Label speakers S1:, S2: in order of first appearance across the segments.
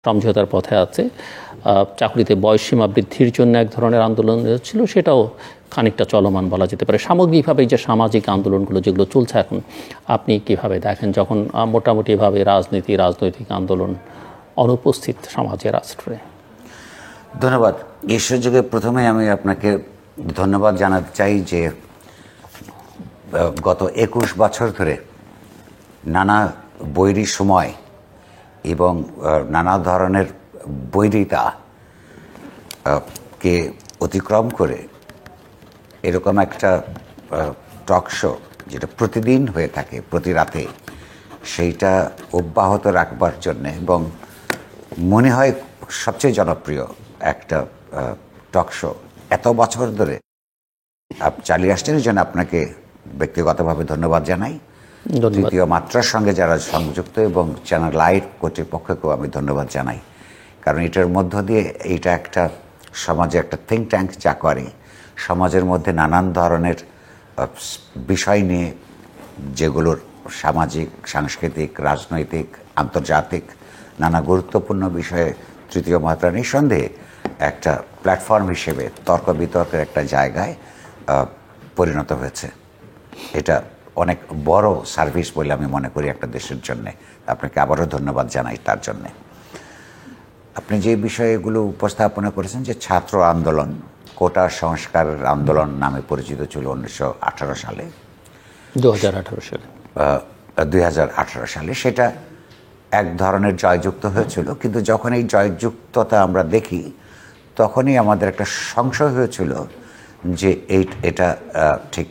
S1: সমঝোতার পথে আছে। চাকরিতে বয়সসীমা বৃদ্ধির জন্য এক ধরনের আন্দোলন ছিল, সেটাও খানিকটা চলমান বলা যেতে পারে। সামগ্রিকভাবে যে সামাজিক আন্দোলনগুলো যেগুলো চলছে এখন, আপনি কিভাবে দেখেন যখন মোটামুটিভাবে রাজনৈতিক আন্দোলন অনুপস্থিত সমাজে, রাষ্ট্রে?
S2: ধন্যবাদ। এই সুযোগে প্রথমে আমি আপনাকে ধন্যবাদ জানাতে চাই যে গত 21 বছর ধরে নানা বৈরী সময় এবং নানা ধরনের বৈরিতা কে অতিক্রম করে এরকম একটা টক শো যেটা প্রতিদিন হয়ে থাকে প্রতি রাতে, সেইটা অব্যাহত রাখবার জন্যে এবং মনে হয় সবচেয়ে জনপ্রিয় একটা টক শো এত বছর ধরে চালিয়ে আসছেন, এই জন্য আপনাকে ব্যক্তিগতভাবে ধন্যবাদ জানাই। তৃতীয় মাত্রার সঙ্গে যারা সংযুক্ত এবং চ্যানেল আই কর্তৃপক্ষকেও আমি ধন্যবাদ জানাই, কারণ এটার মধ্য দিয়ে এইটা একটা সমাজে একটা থিঙ্ক ট্যাঙ্ক যা করে, সমাজের মধ্যে নানান ধরনের বিষয় নিয়ে যেগুলোর সামাজিক, সাংস্কৃতিক, রাজনৈতিক, আন্তর্জাতিক নানা গুরুত্বপূর্ণ বিষয়ে তৃতীয় মাত্রা নিঃসন্দেহে একটা প্ল্যাটফর্ম হিসেবে তর্ক বিতর্কের একটা জায়গায় পরিণত হয়েছে। এটা অনেক বড় সার্ভিস বলে আমি মনে করি একটা দেশের জন্যে। আপনাকে আবারও ধন্যবাদ জানাই তার জন্যে। আপনি যে বিষয়গুলো উপস্থাপনা করেছেন যে ছাত্র আন্দোলন, কোটা সংস্কারের আন্দোলন নামে পরিচিত ছিল 1918 সালে, 2018 সালে, সেটা এক ধরনের জয়যুক্ত হয়েছিল। কিন্তু যখন এই জয়যুক্ততা আমরা দেখি তখনই আমাদের একটা সংশয় হয়েছিল যে এটা ঠিক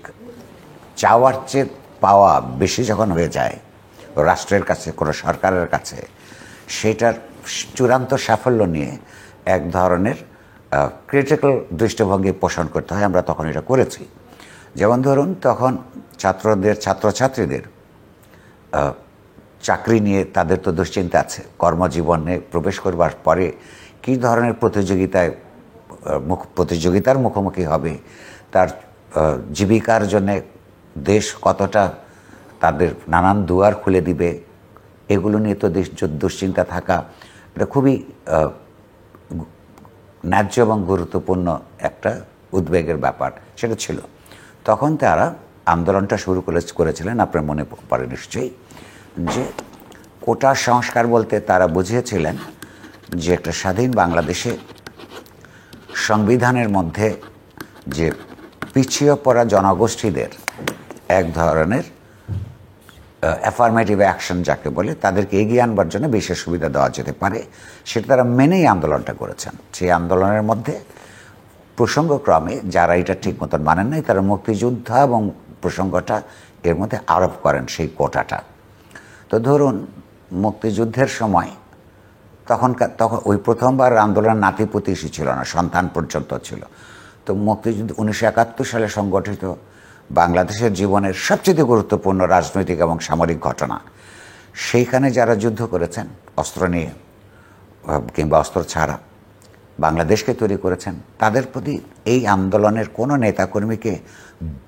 S2: চাওয়ার চেয়ে পাওয়া বেশি যখন হয়ে যায় রাষ্ট্রের কাছে, কোনো সরকারের কাছে, সেটার চূড়ান্ত সাফল্য নিয়ে এক ধরনের ক্রিটিক্যাল দৃষ্টিভঙ্গি পোষণ করতে হয়। আমরা তখন এটা করেছি। যেমন ধরুন, তখন ছাত্রছাত্রীদের চাকরি নিয়ে তাদের তো দুশ্চিন্তা আছে, কর্মজীবনে প্রবেশ করবার পরে কী ধরনের প্রতিযোগিতার মুখোমুখি হবে, তার জীবিকার জন্যে দেশ কতটা তাদের নানান দুয়ার খুলে দিবে, এগুলো নিয়ে তো দুশ্চিন্তা থাকা এটা খুবই ন্যায্য এবং গুরুত্বপূর্ণ একটা উদ্বেগের ব্যাপার সেটা ছিল। তখন তারা আন্দোলনটা শুরু করেছিলেন, আপনার মনে পড়ে নিশ্চয়ই, যে কোটা সংস্কার বলতে তারা বুঝিয়েছিলেন যে একটা স্বাধীন বাংলাদেশে সংবিধানের মধ্যে যে পিছিয়ে পড়া জনগোষ্ঠীদের এক ধরনের অ্যাফার্মেটিভ অ্যাকশন যাকে বলে, তাদেরকে এগিয়ে আনবার জন্য বিশেষ সুবিধা দেওয়া যেতে পারে, সেটা তারা মেনেই আন্দোলনটা করেছেন। সেই আন্দোলনের মধ্যে প্রসঙ্গক্রমে যারা এটা ঠিক মতন মানেন নাই, তারা মুক্তিযোদ্ধা এবং প্রসঙ্গটা এর মধ্যে আরোপ করেন সেই কোটাটা। তো ধরুন, মুক্তিযুদ্ধের সময় তখন ওই প্রথমবার আন্দোলন নাতিপুতি ছিল না, সন্তান পর্যন্ত ছিল। তো মুক্তিযুদ্ধ 1971 সালে সংগঠিত বাংলাদেশের জীবনের সবচেয়ে গুরুত্বপূর্ণ রাজনৈতিক এবং সামরিক ঘটনা, সেইখানে যারা যুদ্ধ করেছেন অস্ত্র নিয়ে কিংবা অস্ত্র ছাড়া, বাংলাদেশকে তৈরি করেছেন, তাদের প্রতি এই আন্দোলনের কোনো নেতাকর্মীকে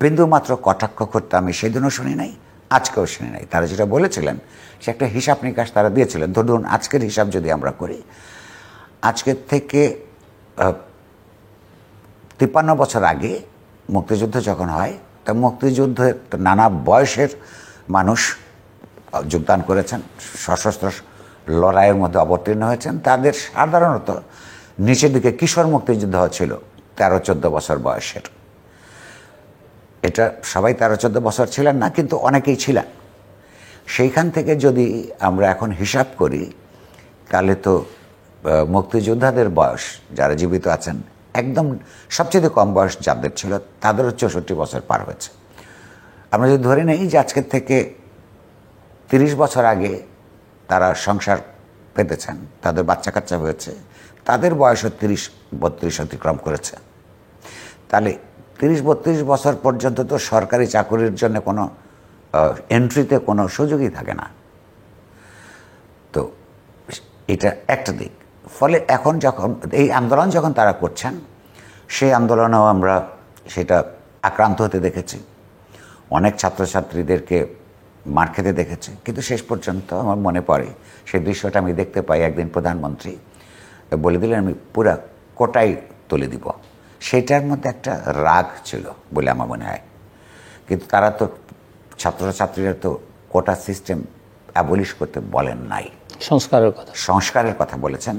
S2: বিন্দুমাত্র কটাক্ষ করতে আমি সেদিনও শুনি নাই, আজকেও শুনি নাই। তারা যেটা বলেছিলেন সে একটা হিসাব নিকাশ তারা দিয়েছিলেন। ধরুন, আজকের হিসাব যদি আমরা করি, আজকের থেকে 53 বছর আগে মুক্তিযুদ্ধ যখন হয়, তা মুক্তিযুদ্ধে নানা বয়সের মানুষ যোগদান করেছেন, সশস্ত্র লড়াইয়ের মধ্যে অবতীর্ণ হয়েছেন। তাদের সাধারণত নিচের দিকে কিশোর মুক্তিযুদ্ধ ছিল 13-14 বছর বয়সের। এটা সবাই 13-14 বছর ছিলেন না, কিন্তু অনেকেই ছিলেন। সেইখান থেকে যদি আমরা এখন হিসাব করি, তাহলে তো মুক্তিযোদ্ধাদের বয়স যারা জীবিত আছেন, একদম সবচেয়ে কম বয়স যাদের ছিল তাদেরও 64 বছর পার হয়েছে। আমরা যদি ধরে নেই যে আজকের থেকে 30 বছর আগে তারা সংসার পেতেছেন, তাদের বাচ্চা কাচ্চা হয়েছে, তাদের বয়সও 30-32 অতিক্রম করেছে, তাহলে 30-32 বছর পর্যন্ত তো সরকারি চাকরির জন্য কোনো এন্ট্রিতে কোনো সুযোগই থাকে না। তো এটা একটা দিক। ফলে এখন যখন এই আন্দোলন যখন তারা করছেন, সেই আন্দোলনেও আমরা সেটা আক্রান্ত হতে দেখেছি। অনেক ছাত্রছাত্রীদেরকে মার খেতে দেখেছে। কিন্তু শেষ পর্যন্ত আমার মনে পড়ে সেই দৃশ্যটা আমি দেখতে পাই, একদিন প্রধানমন্ত্রী বলে দিলেন আমি পুরা কোটাই তুলে দিব। সেটার মধ্যে একটা রাগ ছিল বলে আমার মনে হয়। কিন্তু তারা তো ছাত্রছাত্রীরা তো কোটা সিস্টেম অ্যাবলিশ করতে বলেন নাই, সংস্কারের কথা বলেছেন,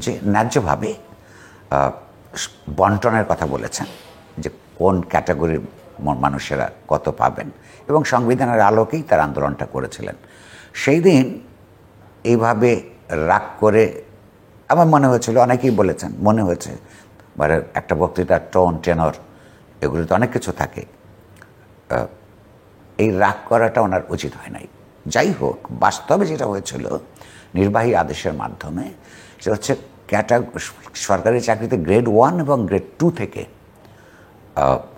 S2: যে ন্যায্যভাবে বন্টনের কথা বলেছেন, যে কোন ক্যাটাগরির মানুষেরা কত পাবেন, এবং সংবিধানের আলোকেই তার আন্দোলনটা করেছিলেন। সেই দিন এইভাবে রাগ করে আমার মনে হয়েছিল, অনেকেই বলেছেন মনে হয়েছে, মানে একটা বক্তৃতার টোন, টেনর, এগুলোতে অনেক কিছু থাকে, এই রাগ করাটা ওনার উচিত হয় নাই। যাই হোক, বাস্তবে যেটা হয়েছিল নির্বাহী আদেশের মাধ্যমে, সেটা হচ্ছে সরকারি চাকরিতে গ্রেড 1 এবং গ্রেড 2 থেকে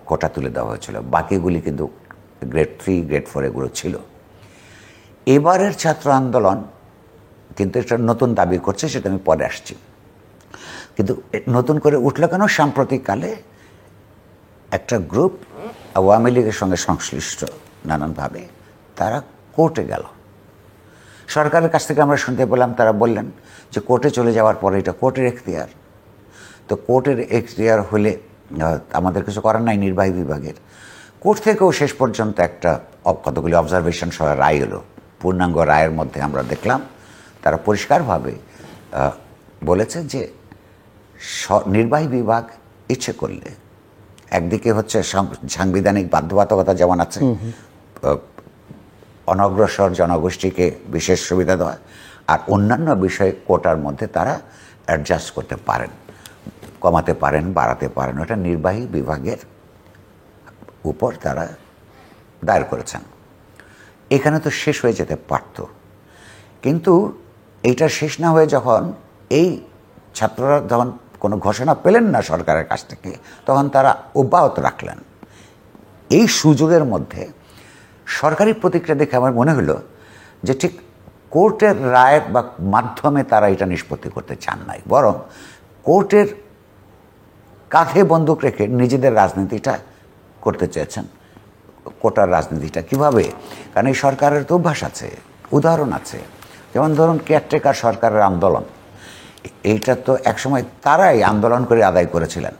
S2: কোটা তুলে দেওয়া হয়েছিল, বাকিগুলি কিন্তু গ্রেড 3, গ্রেড 4 এগুলো ছিল। এবারের ছাত্র আন্দোলন কিন্তু একটা নতুন দাবি করছে, সেটা আমি পরে আসছি। কিন্তু নতুন করে উঠলো কেন? সাম্প্রতিককালে একটা গ্রুপ আওয়ামী লীগের সঙ্গে সংশ্লিষ্ট নানানভাবে তারা কোর্টে গেল। সরকারের কাছ থেকে আমরা শুনতে পেলাম, তারা বললেন যে কোর্টে চলে যাওয়ার পরে এটা কোর্টের এখতিয়ার। তো কোর্টের এখতিয়ার হলে আমাদের কিছু করার নাই নির্বাহী বিভাগের। কোর্ট থেকেও শেষ পর্যন্ত একটা কতগুলি অবজারভেশন সহ রায় এলো। পূর্ণাঙ্গ রায়ের মধ্যে আমরা দেখলাম তারা পরিষ্কারভাবে বলেছে যে নির্বাহী বিভাগ ইচ্ছে করলে, একদিকে হচ্ছে সাংবিধানিক বাধ্যবাধকতা যেমন আছে, অনগ্রসর জনগোষ্ঠীকে বিশেষ সুবিধা দেওয়া, আর অন্যান্য বিষয়ে কোটার মধ্যে তারা অ্যাডজাস্ট করতে পারেন, কমাতে পারেন, বাড়াতে পারেন। ওটা নির্বাহী বিভাগের উপর তারা দায়ের করেছেন। এখানে তো শেষ হয়ে যেতে পারত, কিন্তু এইটা শেষ না হয়ে যখন এই ছাত্ররা যখন কোনো ঘোষণা পেলেন না সরকারের কাছ থেকে, তখন তারা অব্যাহত রাখলেন। এই সুযোগের মধ্যে সরকারি প্রতিক্রিয়া দেখে আমার মনে হলো যে ঠিক কোর্টের রায়ের বা মাধ্যমে তারা এটা নিষ্পত্তি করতে চান নাই, বরং কোর্টের কাঁধে বন্দুক রেখে নিজেদের রাজনীতিটা করতে চেয়েছেন। কোটার রাজনীতিটা কিভাবে? কারণ এই সরকারের তো অভ্যাস আছে, উদাহরণ আছে। যেমন ধরুন কেয়ারটেকার সরকারের আন্দোলন, এইটা তো একসময় তারাই আন্দোলন করে আদায় করেছিলেন।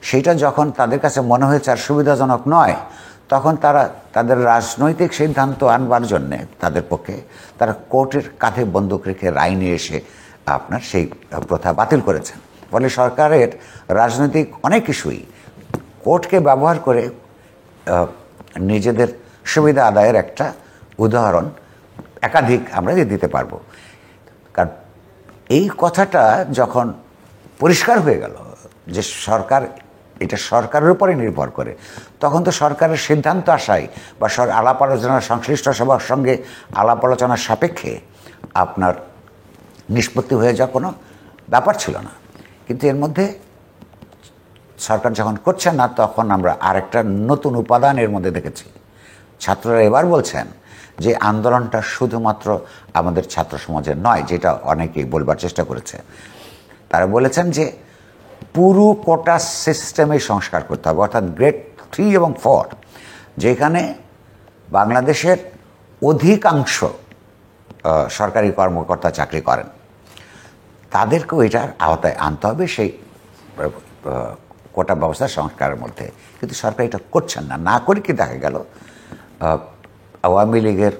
S2: সেইটা যখন তাদের কাছে মনে হয়েছে আর সুবিধাজনক নয়, তখন তারা তাদের রাজনৈতিক সিদ্ধান্ত আনবার জন্যে তাদের পক্ষে তারা কোর্টের কাঁধে বন্দুক রেখে রায় নিয়ে এসে আপনার সেই প্রথা বাতিল করেছেন। ফলে সরকারের রাজনৈতিক অনেক কিছুই কোর্টকে ব্যবহার করে নিজেদের সুবিধা আদায়ের একটা উদাহরণ একাধিক আমরা দিতে পারবো। কারণ এই কথাটা যখন পরিষ্কার হয়ে গেল যে সরকার এটা সরকারের উপরে নির্ভর করে, তখন তো সরকারের সিদ্ধান্ত আসায় বা আলাপ আলোচনার সংশ্লিষ্ট সবার সঙ্গে আলাপ আলোচনার সাপেক্ষে আপনার নিষ্পত্তি হয়ে যাওয়া কোনো ব্যাপার ছিল না। কিন্তু এর মধ্যে সরকার যখন করছে না, তখন আমরা আরেকটা নতুন উপাদান এর মধ্যে দেখেছি। ছাত্ররা এবার বলছেন যে আন্দোলনটা শুধুমাত্র আমাদের ছাত্র সমাজের নয়, যেটা অনেকেই বলবার চেষ্টা করেছে। তারা বলেছেন যে পুরো কোটা সিস্টেমে সংস্কার করতে হবে, অর্থাৎ গ্রেড 3 এবং 4, যেখানে বাংলাদেশের অধিকাংশ সরকারি কর্মকর্তা চাকরি করেন, তাদেরকেও এটার আওতায় আনতে হবে সেই কোটা ব্যবস্থা সংস্কারের মধ্যে। কিন্তু সরকার এটা করছেন না। না করে কি দেখা গেল, আওয়ামী লীগের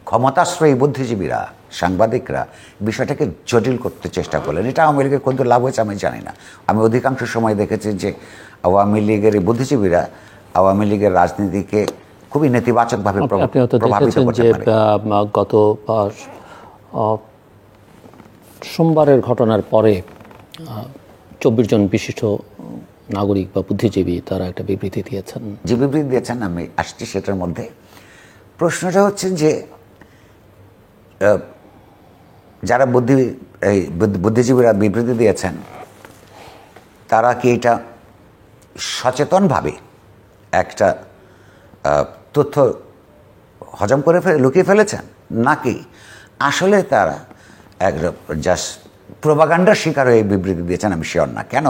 S2: ক্ষমতাশ্রয়ী বুদ্ধিজীবীরা, সাংবাদিকরা বিষয়টাকে জটিল করতে চেষ্টা করলেন। এটা আওয়ামী লীগের কত লাভ হয়েছে আমি জানি না। আমি অধিকাংশ সময় দেখেছি যে আওয়ামী লীগের এই বুদ্ধিজীবীরা আওয়ামী লীগের রাজনীতিকে খুবই নেতিবাচকভাবে প্রভাবিত করতে পারে।
S1: গত সোমবারের ঘটনার পরে 24 জন বিশিষ্ট নাগরিক বা বুদ্ধিজীবী তারা একটা বিবৃতি দিয়েছেন।
S2: যে বিবৃতি দিয়েছেন আমি আসছি সেটার মধ্যে। প্রশ্নটা হচ্ছে যে যারা বুদ্ধিজীবীরা বিবৃতি দিয়েছেন, তারা কি এটা সচেতনভাবে একটা তথ্য হজম করে লুকিয়ে ফেলেছেন, নাকি আসলে তারা জাস্ট প্রোপাগান্ডার শিকার হয়ে বিবৃতি দিয়েছেন? আমি শিওর না। কেন?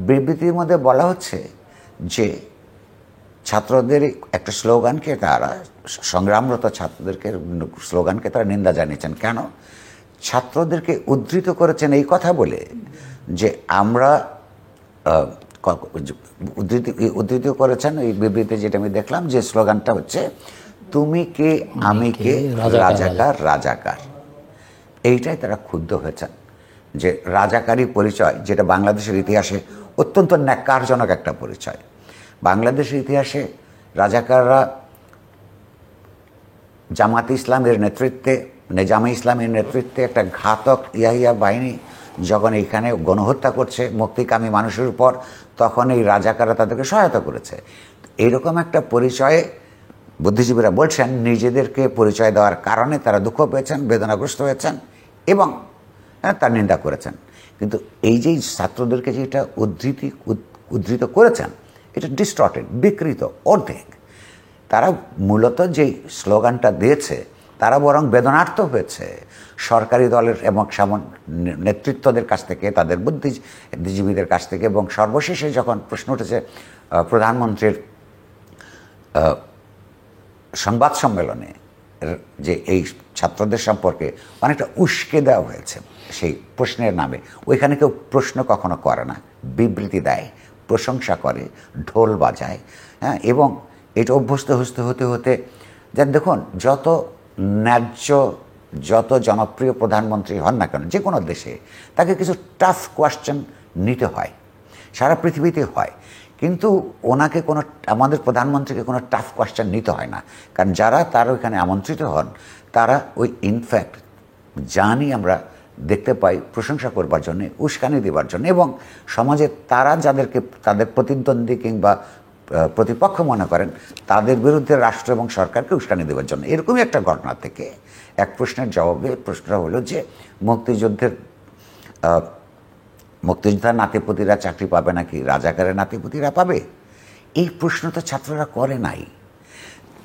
S2: বিবৃতির মধ্যে বলা হচ্ছে যে ছাত্রদের একটা স্লোগানকে তারা, সংগ্রামরত ছাত্রদেরকে স্লোগানকে তারা নিন্দা জানিয়েছেন। কেন? ছাত্রদেরকে উদ্ধৃত করেছেন এই কথা বলে যে আমরা উদ্ধৃত করেছেন এই বিবৃতি, যেটা আমি দেখলাম, যে স্লোগানটা হচ্ছে তুমি কে আমি কে রাজাকার রাজাকার। এইটাই তারা ক্ষুব্ধ হয়েছেন যে রাজাকারী পরিচয়, যেটা বাংলাদেশের ইতিহাসে অত্যন্ত ন্যাক্কারজনক একটা পরিচয়। বাংলাদেশের ইতিহাসে রাজাকাররা জামাত ইসলামের নেতৃত্বে, নিজামে ইসলামের নেতৃত্বে একটা ঘাতক ইয়াহিয়া বাহিনী যখন এইখানে গণহত্যা করছে মুক্তিকামী মানুষের উপর, তখন এই রাজাকাররা তাদেরকে সহায়তা করেছে। এইরকম একটা পরিচয়ে বুদ্ধিজীবীরা বলছেন নিজেদেরকে পরিচয় দেওয়ার কারণে তারা দুঃখ পেয়েছেন, বেদনাগ্রস্ত হয়েছেন এবং তার নিন্দা করেছেন। কিন্তু এই যে ছাত্রদেরকে যেটা উদ্ধৃত করেছেন, এটা ডিস্টর্টেড, বিকৃত, অর্ধেক। তারা মূলত যেই স্লোগানটা দিয়েছে, তারা বরং বেদনার্থ হয়েছে সরকারি দলের এবং নেতৃত্বদের কাছ থেকে, তাদের বুদ্ধিজীবীদের কাছ থেকে। এবং সর্বশেষে যখন প্রশ্ন উঠেছে প্রধানমন্ত্রীর সংবাদ সম্মেলনে, যে এই ছাত্রদের সম্পর্কে অনেকটা উস্কে দেওয়া হয়েছে সেই প্রশ্নের নামে, ওইখানে কেউ প্রশ্ন কখনো করে না, বিবৃতি দেয়, প্রশংসা করে, ঢোল বাজায়, হ্যাঁ। এবং এটা অভ্যস্ত হতে হতে যেন দেখুন, যত ন্যায্য, যত জনপ্রিয় প্রধানমন্ত্রী হন না কেন যে কোনো দেশে, তাকে কিছু টাফ কোয়েশ্চেন নিতে হয়, সারা পৃথিবীতে হয়। কিন্তু ওনাকে আমাদের প্রধানমন্ত্রীকে কোনো টাফ কোয়েশ্চেন নিতে হয় না, কারণ যারা তার ওইখানে আমন্ত্রিত হন তারা ওই ইনফ্যাক্ট জানি আমরা দেখতে পাই প্রশংসা করবার জন্য, উস্কানি দেবার জন্য, এবং সমাজে তারা যাদেরকে তাদের প্রতিদ্বন্দ্বী কিংবা প্রতিপক্ষ মনে করেন তাদের বিরুদ্ধে রাষ্ট্র এবং সরকারকে উস্কানি দেওয়ার জন্য। এরকমই একটা ঘটনা থেকে এক প্রশ্নের জবাবে প্রশ্নটা হলো যে মুক্তিযোদ্ধার নাতিপুতিরা চাকরি পাবে নাকি রাজাকারের নাতিপুতিরা পাবে? এই প্রশ্ন তো ছাত্ররা করে নাই।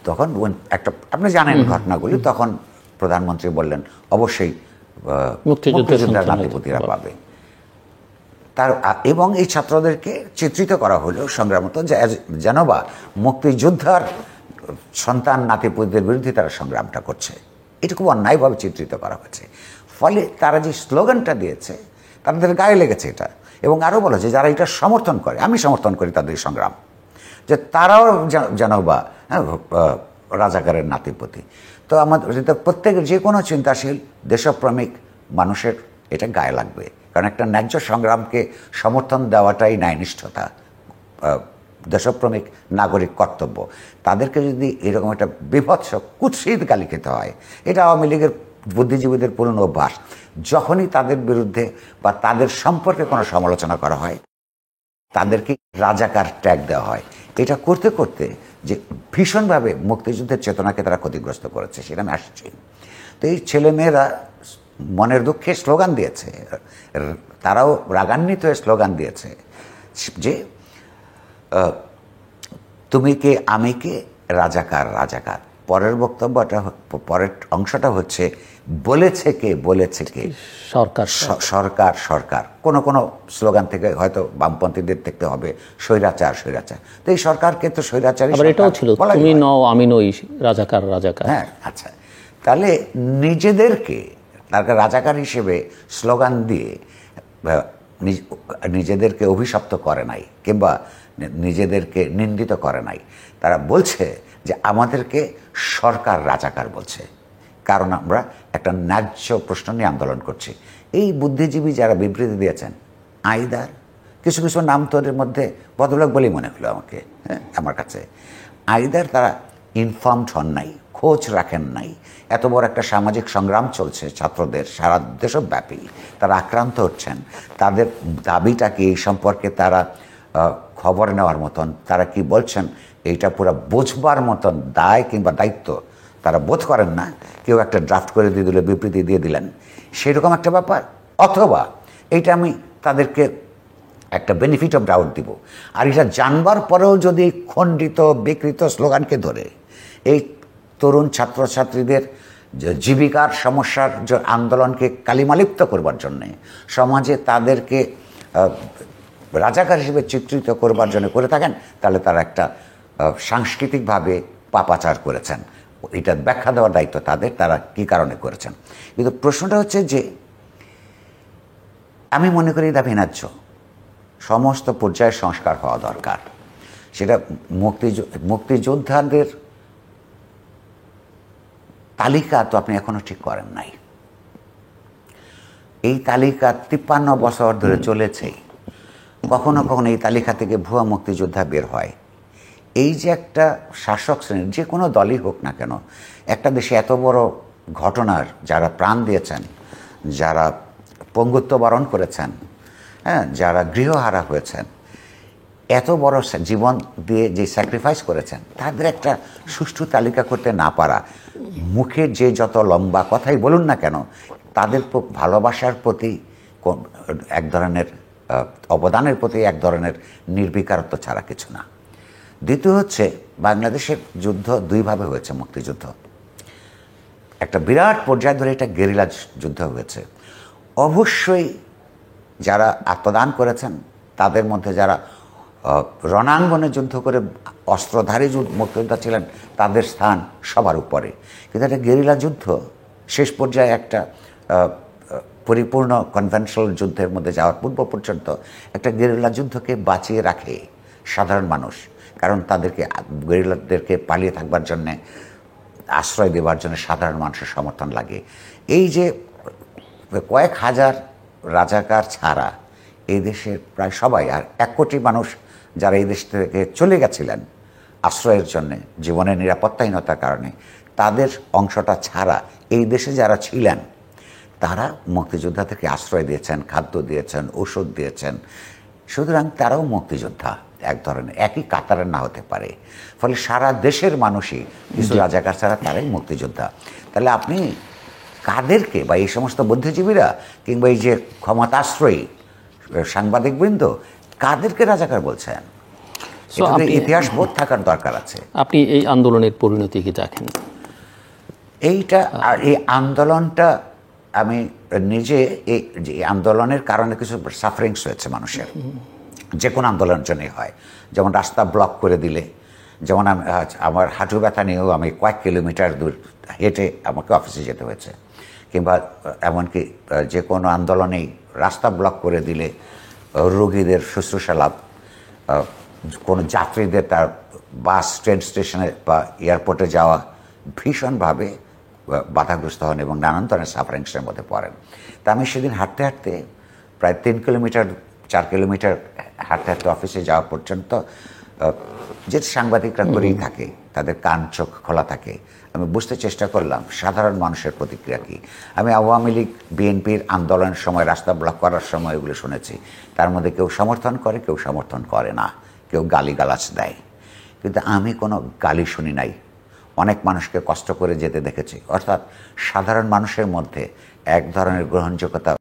S2: তখন একটা, আপনি জানেন ঘটনাগুলি, তখন প্রধানমন্ত্রী বললেন অবশ্যই মুক্তিযোদ্ধার নাতিপুতিরা পাবে। এবং এই ছাত্রদেরকে চিত্রিত করা হলো সংগ্রামত, যেন বা মুক্তিযোদ্ধার সন্তান নাতিপুতিদের বিরুদ্ধে তারা সংগ্রামটা করছে। এটা খুব অন্যায়ভাবে চিত্রিত করা হয়েছে। ফলে তারা যে স্লোগানটা দিয়েছে তাদের গায়ে লেগেছে এটা। এবং আরও বলা যে যারা এটা সমর্থন করে, আমি সমর্থন করি তাদের সংগ্রাম, যে তারাও যেন বা রাজাকারের নাতিপতি। তো আমাদের প্রত্যেকের যে কোনো চিন্তাশীল দেশপ্রেমিক মানুষের এটা গায়ে লাগবে, কারণ একটা ন্যায্য সংগ্রামকে সমর্থন দেওয়াটাই ন্যায়নিষ্ঠতা, দেশপ্রেমিক নাগরিক কর্তব্য। তাদেরকে যদি এরকম একটা বিভৎস কুৎসিত গালি খেতে হয়, এটা আওয়ামী লীগের বুদ্ধিজীবীদের পুরনো অভ্যাস। যখনই তাদের বিরুদ্ধে বা তাদের সম্পর্কে কোনো সমালোচনা করা হয়, তাদেরকে রাজাকার ট্যাগ দেওয়া হয়। এটা করতে করতে যে ভীষণভাবে মুক্তিযুদ্ধের চেতনাকে তারা ক্ষতিগ্রস্ত করেছে, সেটা আমি আসছি। তো এই ছেলেমেয়েরা মনের দুঃখে স্লোগান দিয়েছে, তারাও রাগান্বিত হয়ে স্লোগান দিয়েছে যে তুমি কে আমি কে রাজাকার রাজাকার। পরের বক্তব্যটা, পরের অংশটা হচ্ছে বলেছে কে
S1: সরকার
S2: সরকার সরকার। কোনো কোনো স্লোগান থেকে হয়তো বামপন্থীদের দেখতে হবে স্বৈরাচার স্বৈরাচার। তো এই সরকারকে তো স্বৈরাচারী,
S1: এটাও ছিল তুমি নও আমি নই, রাজাকার রাজাকার।
S2: হ্যাঁ, আচ্ছা, তাহলে নিজেদেরকে তারা রাজাকার হিসেবে স্লোগান দিয়ে নিজেদেরকে অভিশপ্ত করে নাই কিংবা নিজেদেরকে নিন্দিত করে নাই। তারা বলছে যে আমাদেরকে সরকার রাজাকার বলছে, কারণ আমরা একটা ন্যায্য প্রশ্ন নিয়ে আন্দোলন করছি। এই বুদ্ধিজীবী যারা বিবৃতি দিয়েছেন, আইদার কিছু কিছু নাম তোদের মধ্যে ভদ্রলোক বলেই মনে হলো আমাকে, হ্যাঁ, আমার কাছে আইদার তারা ইনফর্মড হন নাই, খোঁজ রাখেন নাই। এত বড় একটা সামাজিক সংগ্রাম চলছে ছাত্রদের সারা দেশব্যাপী, তারা আক্রান্ত হচ্ছেন, তাদের দাবিটা কি এই সম্পর্কে তারা খবর নেওয়ার মতন, তারা কি বলছেন এইটা পুরো বোঝবার মতন দায় কিংবা দায়িত্ব তারা বোধ করেন না। কেউ একটা ড্রাফট করে দিয়ে দিল, বিবৃতি দিয়ে দিলেন, সেরকম একটা ব্যাপার। অথবা এইটা আমি তাদেরকে একটা বেনিফিট অফ ডাউট দিব। আর এটা জানবার পরেও যদি খণ্ডিত বিকৃত স্লোগানকে ধরে এই তরুণ ছাত্রছাত্রীদের জীবিকার সমস্যার আন্দোলনকে কালিমালিপ্ত করবার জন্যে, সমাজে তাদেরকে রাজাকার হিসেবে চিত্রিত করবার জন্য করে থাকেন, তাহলে তারা একটা সাংস্কৃতিকভাবে পাপাচার করেছেন। এটা ব্যাখ্যা দেওয়ার দায়িত্ব তাদের, তারা কি কারণে করেছেন। কিন্তু প্রশ্নটা হচ্ছে যে আমি মনে করি এটা ভিন্নাজ্য, সমস্ত পর্যায়ের সংস্কার হওয়া দরকার। সেটা মুক্তিযোদ্ধাদের তালিকা তো আপনি এখনো ঠিক করেন নাই। এই তালিকা 53 বছর ধরে চলেছে। কখনো কখনো এই তালিকা থেকে ভুয়া মুক্তিযোদ্ধা বের হয়। এই যে একটা শাসক শ্রেণীর, যে কোনো দলই হোক না কেন, একটা দেশে এত বড় ঘটনার যারা প্রাণ দিয়েছেন, যারা পঙ্গুত্ব বরণ করেছেন, হ্যাঁ, যারা গৃহহারা হয়েছেন, এত বড় জীবন দিয়ে যে স্যাক্রিফাইস করেছেন, তাদের একটা সুষ্ঠু তালিকা করতে না পারা, মুখে যে যত লম্বা কথাই বলুন না কেন, তাদের ভালোবাসার প্রতি এক ধরনের অবদানের প্রতি এক ধরনের নির্বিকারত্ব ছাড়া কিছু না। দ্বিতীয় হচ্ছে, বাংলাদেশের যুদ্ধ দুইভাবে হয়েছে। মুক্তিযুদ্ধ একটা বিরাট পর্যায় ধরে এটা গেরিলা যুদ্ধ হয়েছে। অবশ্যই যারা আত্মদান করেছেন তাদের মধ্যে যারা রণাঙ্গনে যুদ্ধ করে অস্ত্রধারী মুক্তিযোদ্ধা ছিলেন, তাদের স্থান সবার উপরে। কিন্তু একটা গেরিলা যুদ্ধ শেষ পর্যায়ে একটা পরিপূর্ণ কনভেনশনাল যুদ্ধের মধ্যে যাওয়ার পূর্ব পর্যন্ত একটা গেরিলা যুদ্ধকে বাঁচিয়ে রাখে সাধারণ মানুষ। কারণ তাদেরকে, গেরিলাদেরকে পালিয়ে থাকবার জন্যে, আশ্রয় দেওয়ার জন্য সাধারণ মানুষের সমর্থন লাগে। এই যে কয়েক হাজার রাজাকার ছাড়া এই দেশের প্রায় সবাই, আর 1 কোটি মানুষ যারা এই দেশ থেকে চলে গেছিলেন আশ্রয়ের জন্যে, জীবনের নিরাপত্তাহীনতার কারণে, তাদের অংশটা ছাড়া এই দেশে যারা ছিলেন তারা মুক্তিযোদ্ধা থেকে আশ্রয় দিয়েছেন, খাদ্য দিয়েছেন, ওষুধ দিয়েছেন। সুতরাং তারাও মুক্তিযোদ্ধা এক ধরনের, একই কাতারে না হতে পারে। ফলে সারা দেশের মানুষই কিছু রাজাকার ছাড়া তারাই মুক্তিযোদ্ধা। তাহলে আপনি কাদেরকে, বা এই সমস্ত বুদ্ধিজীবীরা কিংবা এই যে ক্ষমতাশ্রয়ী সাংবাদিকবৃন্দ, কাদেরকে রাজাকার বলছেন? ইতিহাস বোধ থাকার দরকার আছে।
S1: আপনি এই আন্দোলনের পরিণতি কি দেখেন?
S2: এইটা, আর এই আন্দোলনটা আমি নিজে, এই যে আন্দোলনের কারণে কিছু সাফারিংস হয়েছে মানুষের, যে কোনো আন্দোলনের জন্যই হয়। যেমন রাস্তা ব্লক করে দিলে, যেমন আমার হাঁটু ব্যথা নিয়েও আমি কয়েক কিলোমিটার দূর হেঁটে আমাকে অফিসে যেতে হয়েছে। কিংবা এমনকি যে কোনো আন্দোলনেই রাস্তা ব্লক করে দিলে রোগীদের শুশ্রূষা লাভ, কোনো যাত্রীদের তার বাস, ট্রেন স্টেশনে বা এয়ারপোর্টে যাওয়া ভীষণভাবে বাধাগ্রস্ত হন এবং নানান ধরনের সাফারিংসের মধ্যে পড়েন। তা আমি সেদিন হাঁটতে হাঁটতে প্রায় 3 কিলোমিটার 4 কিলোমিটার হাঁটতে হাঁটতে অফিসে যাওয়া পর্যন্ত, যে সাংবাদিকরা করেই থাকে, তাদের কান চোখ খোলা থাকে, আমি বুঝতে চেষ্টা করলাম সাধারণ মানুষের প্রতিক্রিয়া কী। আমি আওয়ামী লীগ, বিএনপির আন্দোলনের সময় রাস্তা ব্লক করার সময় এগুলো শুনেছি। তার মধ্যে কেউ সমর্থন করে, কেউ সমর্থন করে না, কেউ গালিগালাজ দেয়। কিন্তু আমি কোনো গালি শুনি নাই। অনেক মানুষকে কষ্ট করে যেতে দেখেছি। অর্থাৎ সাধারণ মানুষের মধ্যে এক ধরনের গ্রহণযোগ্যতা